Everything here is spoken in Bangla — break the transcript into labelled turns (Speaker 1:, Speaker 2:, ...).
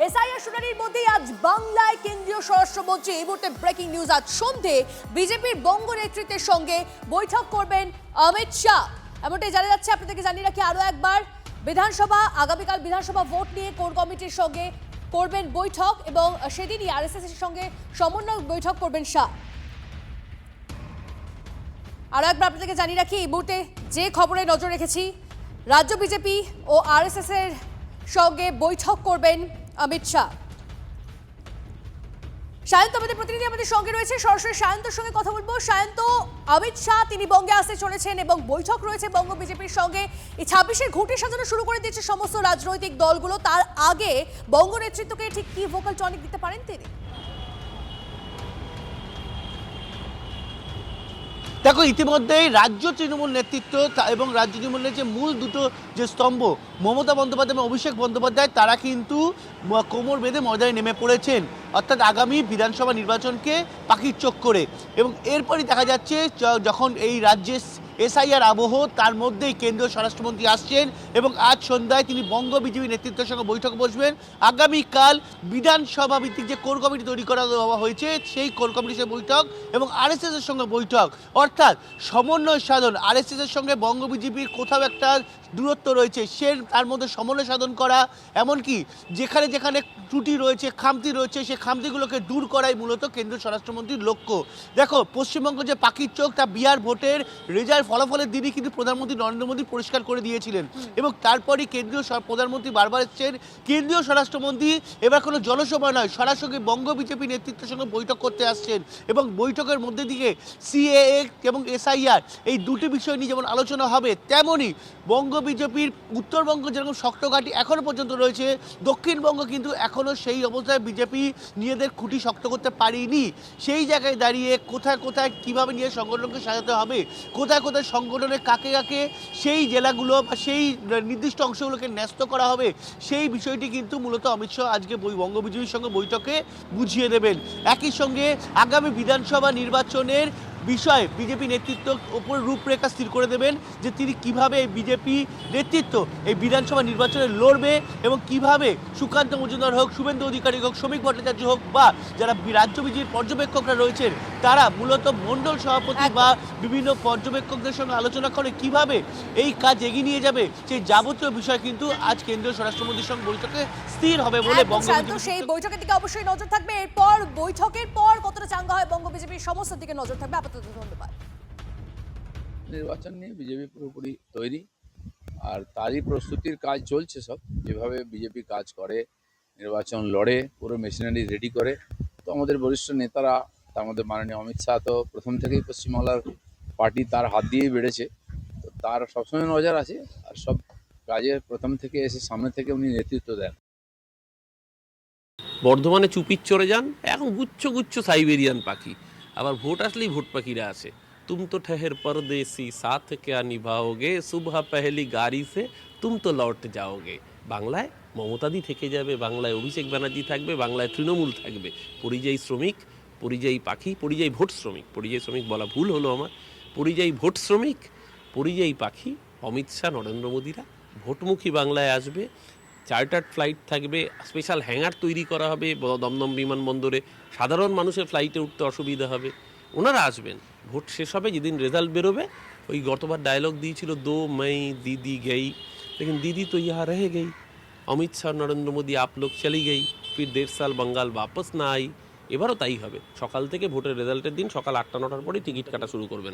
Speaker 1: এসআইআর শুনানির মধ্যেই আজ বাংলায় কেন্দ্রীয় স্বরাষ্ট্রমন্ত্রী। এই মুহূর্তে ব্রেকিং নিউজ, আজ সন্ধে বিজেপির বঙ্গ নেতৃত্বের সঙ্গে বৈঠক করবেন অমিত শাহ। এমনটাই জানা যাচ্ছে। আপনাদেরকে জানিয়ে রাখি আরো একবার, আগামীকাল বিধানসভা ভোট নিয়ে কোর কমিটির সঙ্গে করবেন বৈঠক এবং সেদিনই আরএসএস এর সঙ্গে সমন্বয় বৈঠক করবেন শাহ। আরো একবার আপনাদেরকে জানিয়ে রাখি, এই মুহূর্তে যে খবরে নজর রেখেছি, রাজ্য বিজেপি ও আরএসএস এর সঙ্গে বৈঠক করবেন অমিত শাহ। সায়ন্ত আমাদের প্রতিনিধি আমাদের সঙ্গে রয়েছে, সরাসরি সায়ন্তর সঙ্গে কথা বলবো। সায়ন্ত, অমিত শাহ তিনি বঙ্গে আসতে চলেছেন এবং বৈঠক রয়েছে বঙ্গ বিজেপির সঙ্গে। এই 26-এর ঘুঁটি সাজানো শুরু করে দিয়েছে সমস্ত রাজনৈতিক দলগুলো। তার আগে বঙ্গ নেতৃত্বকে ঠিক কি ভোকাল টনিক দিতে পারেন তিনি?
Speaker 2: দেখো, ইতিমধ্যেই রাজ্য তৃণমূল নেতৃত্ব এবং রাজ্য তৃণমূলের যে মূল দুটো যে স্তম্ভ মমতা বন্দ্যোপাধ্যায় এবং অভিষেক বন্দ্যোপাধ্যায়, তারা কিন্তু কোমর বেঁধে ময়দানে নেমে পড়েছেন, অর্থাৎ আগামী বিধানসভা নির্বাচনকে পাখির চোখ করে। এবং এরপরই দেখা যাচ্ছে যখন এই রাজ্যে এসআইআর আবহ, তার মধ্যেই কেন্দ্রীয় স্বরাষ্ট্রমন্ত্রী আসছেন এবং আজ সন্ধ্যায় তিনি বঙ্গ বিজেপি নেতৃত্বের সঙ্গে বৈঠক বসবেন। আগামীকাল বিধানসভা ভিত্তিক যে কোর কমিটি তৈরি করা দেওয়া হয়েছে, সেই কোর কমিটির বৈঠক এবং আরএসএস এর সঙ্গে বৈঠক, অর্থাৎ সমন্বয় সাধন। আরএসএস এর সঙ্গে বঙ্গ বিজেপির কোথাও একটা দূরত্ব রয়েছে, তার মধ্যে সমন্বয় সাধন করা, এমনকি যেখানে যেখানে ত্রুটি রয়েছে, খামতি রয়েছে, সেই খামতিগুলোকে দূর করাই মূলত কেন্দ্রীয় স্বরাষ্ট্রমন্ত্রীর লক্ষ্য। দেখো, পশ্চিমবঙ্গ যে পাখির চোখ, তা বিহার ভোটের রেজাল্ট ফলাফলের দিনই কিন্তু প্রধানমন্ত্রী নরেন্দ্র মোদী পরিষ্কার করে দিয়েছিলেন এবং তারপরই কেন্দ্রীয় প্রধানমন্ত্রী বারবার এসেছেন। কেন্দ্রীয় স্বরাষ্ট্রমন্ত্রী এবার কোনো জনসভা নয়, সরাসরি বঙ্গ বিজেপি নেতৃত্বের সঙ্গে বৈঠক করতে আসছেন এবং বৈঠকের মধ্যে দিকে সিএএ এবং এসআইআর এই দুটি বিষয় নিয়ে যেমন আলোচনা হবে, তেমনই বঙ্গ বিজেপির উত্তরবঙ্গ যেরকম শক্ত ঘাঁটি এখনও পর্যন্ত রয়েছে, দক্ষিণবঙ্গ কিন্তু এখনও সেই অবস্থায় বিজেপি নিজেদের খুঁটি শক্ত করতে পারেনি। সেই জায়গায় দাঁড়িয়ে কোথায় কোথায় কীভাবে নিয়ে সংগঠনকে সাজাতে হবে, কোথায় কোথায় সংগঠনের কাকে কাকে সেই জেলাগুলো বা সেই নির্দিষ্ট অংশগুলোকে ন্যস্ত করা হবে, সেই বিষয়টি কিন্তু মূলত অমিত শাহ আজকে বঙ্গ বিজেপির সঙ্গে বৈঠকে বুঝিয়ে দেবেন। একই সঙ্গে আগামী বিধানসভা নির্বাচনের বিষয়ে বিজেপি নেতৃত্ব ওপর রূপরেখা স্থির করে দেবেন, যে তিনি কিভাবে এই বিজেপি নেতৃত্ব এই বিধানসভা নির্বাচনে লড়বে এবং কিভাবে সুকান্ত মজুমদার হোক, শুভেন্দু অধিকারী হোক, শ্রমিক ভট্টাচার্য হোক, বা যারা রাজ্য বিজেপির পর্যবেক্ষকরা রয়েছেন, তারা মূলত মণ্ডল সভাপতি বা বিভিন্ন পর্যবেক্ষকদের সঙ্গে আলোচনা করে কিভাবে এই কাজ এগিয়ে নিয়ে যাবে, সেই যাবতীয় বিষয় কিন্তু আজ কেন্দ্রীয় স্বরাষ্ট্রমন্ত্রীর সঙ্গে বৈঠকে স্থির হবে বলে বঙ্গ বিজেপি।
Speaker 1: সেই বৈঠকের দিকে অবশ্যই নজর থাকবে। এরপর বৈঠকের পর কতটা চাঙ্গা হয় বঙ্গ বিজেপির সমস্ত দিকে নজর থাকবে। আপাতত ধন্যবাদ।
Speaker 3: নির্বাচন নিয়ে বিজেপি পুরোপুরি তৈরি, আর তারই প্রস্তুতির কাজ চলছে। সব যেভাবে বিজেপি কাজ করে, নির্বাচন লড়ে, পুরো মেশিনারি রেডি করে। তো আমাদের বরিষ্ঠ নেতারা, তার মধ্যে মাননীয় অমিত শাহ তো প্রথম থেকেই পশ্চিমবাংলার পার্টি তার হাত দিয়েই বেড়েছে, তো তার সবসময় নজর আছে আর সব কাজে প্রথম থেকে এসে সামনে থেকে উনি নেতৃত্ব দেন।
Speaker 4: বর্ধমানে চুপির চড়ে যান, এখন গুচ্ছ গুচ্ছ সাইবেরিয়ান পাখি, আবার ভোট আসলেই ভোট পাখিরা আসে। তুম তো ঠেহের পরদেশি সাথ ক্যা নিভাओगे, সুবহ পেহলি গাড়ি সে তুম তো লৌট যাওগে। বাংলায় মমতাদি থেকে যাবে, বাংলায় অভিষেক ব্যানার্জি থাকবে, বাংলায় তৃণমূল থাকবে। পরিযায়ী শ্রমিক, পরিযায়ী পাখি, পরিযায়ী ভোট শ্রমিক, পরিযায়ী শ্রমিক বলা ভুল হলো আমার, পরিযায়ী ভোট শ্রমিক, পরিযায়ী পাখি অমিত শাহ, নরেন্দ্র মোদীরা ভোটমুখী বাংলায় আসবে। চার্টার্ড ফ্লাইট থাকবে, স্পেশাল হ্যাঙ্গার তৈরি করা হবে দমদম বিমানবন্দরে, সাধারণ মানুষের ফ্লাইটে উঠতে অসুবিধা হবে। ওনারা আসবেন, ভোট শেষ হবে, যেদিন রেজাল্ট বেরোবে, ওই গতবার ডায়লগ দিয়েছিল 2 মई দিদি গেই, लेकिन दीदी तो यहाँ रह गई। অমিত শাহ, নরেন্দ্র মোদী आप लोग चली गई, फिर 1.5 साल बंगाल वापस ना आई। এবারও তাই হবে। সকাল থেকে ভোটের রেজাল্টের দিন সকাল 8টা 9টার পরেই টিকিট কাটা শুরু করবেন।